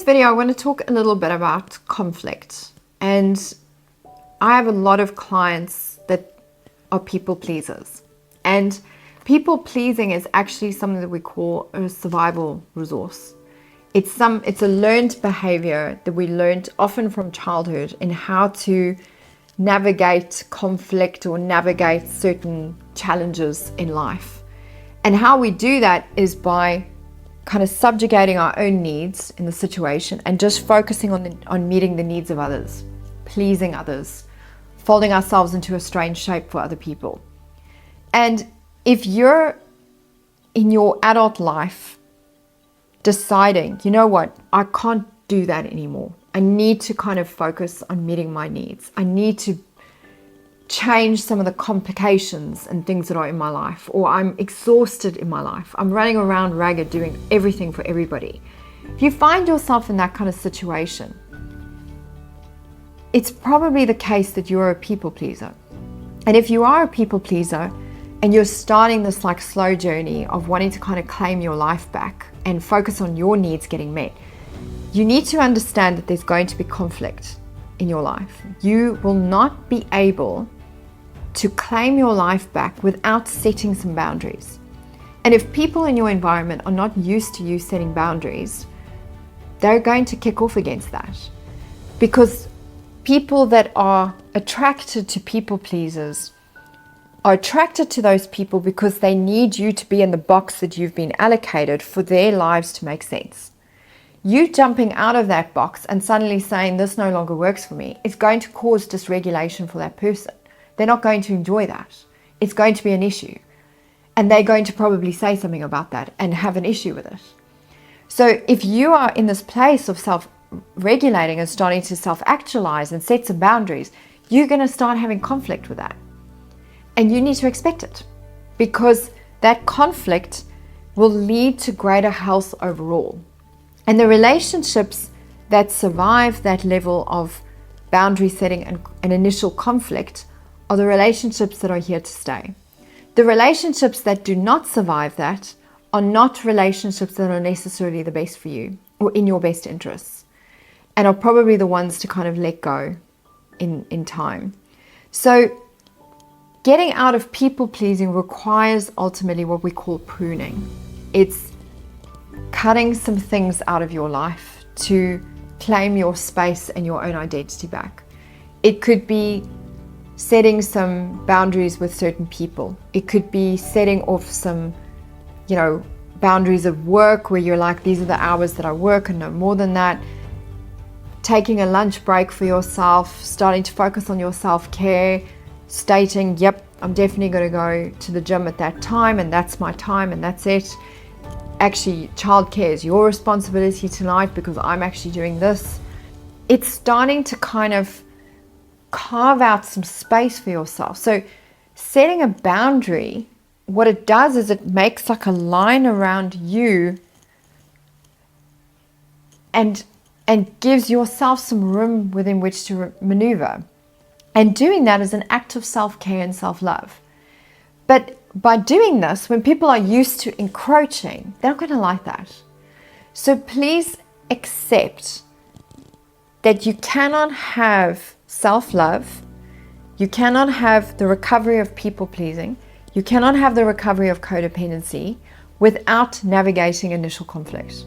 this video, I want to talk a little bit about conflict. And I have a lot of clients that are people pleasers. And people pleasing is actually something that we call a survival resource. It's a learned behavior that we learned often from childhood in how to navigate conflict or navigate certain challenges in life. And how we do that is by kind of subjugating our own needs in the situation and just focusing on meeting the needs of others, pleasing others, folding ourselves into a strange shape for other people. And if you're in your adult life deciding, you know what, I can't do that anymore. I need to kind of focus on meeting my needs. I need to change some of the complications and things that are in my life, or I'm exhausted in my life. I'm running around ragged doing everything for everybody. If you find yourself in that kind of situation, it's probably the case that you're a people pleaser. And if you are a people pleaser and you're starting this like slow journey of wanting to kind of claim your life back and focus on your needs getting met, you need to understand that there's going to be conflict in your life. You will not be able to claim your life back without setting some boundaries. And if people in your environment are not used to you setting boundaries, they're going to kick off against that. Because people that are attracted to people pleasers are attracted to those people because they need you to be in the box that you've been allocated for their lives to make sense. You jumping out of that box and suddenly saying this no longer works for me is going to cause dysregulation for that person. They're not going to enjoy that. It's going to be an issue. And they're going to probably say something about that and have an issue with it. So if you are in this place of self-regulating and starting to self-actualize and set some boundaries, you're going to start having conflict with that. And you need to expect it, because that conflict will lead to greater health overall. And the relationships that survive that level of boundary setting and initial conflict are the relationships that are here to stay. The relationships that do not survive that are not relationships that are necessarily the best for you or in your best interests, and are probably the ones to kind of let go in time. So getting out of people pleasing requires ultimately what we call pruning. It's cutting some things out of your life to claim your space and your own identity back. It could be setting some boundaries with certain people. It could be setting off some, boundaries of work where you're like, these are the hours that I work and no more than that. Taking a lunch break for yourself, starting to focus on your self-care, stating, yep, I'm definitely going to go to the gym at that time and that's my time and that's it. Actually, childcare is your responsibility tonight because I'm actually doing this. It's starting to kind of carve out some space for yourself. So setting a boundary, what it does is it makes like a line around you and gives yourself some room within which to maneuver. And doing that is an act of self-care and self-love. But by doing this, when people are used to encroaching, they're not going to like that. So please accept that you cannot have self-love, you cannot have the recovery of people-pleasing, you cannot have the recovery of codependency without navigating initial conflict.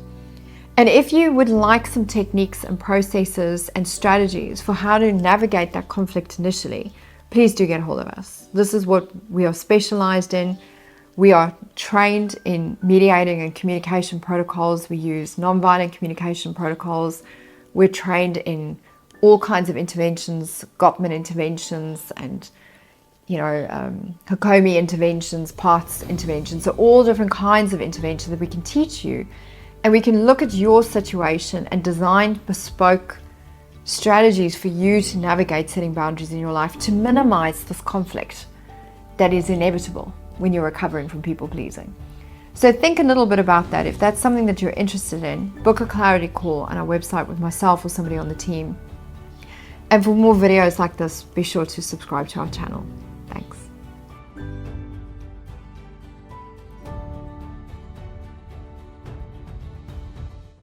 And if you would like some techniques and processes and strategies for how to navigate that conflict initially, please do get a hold of us. This is what we are specialized in. We are trained in mediating and communication protocols. We use nonviolent communication protocols. We're trained in all kinds of interventions, Gottman interventions, and Hakomi interventions, PATHs interventions. So all different kinds of interventions that we can teach you, and we can look at your situation and design bespoke strategies for you to navigate setting boundaries in your life to minimize this conflict that is inevitable when you're recovering from people pleasing. So think a little bit about that. If that's something that you're interested in, book a clarity call on our website with myself or somebody on the team. And for more videos like this, be sure to subscribe to our channel.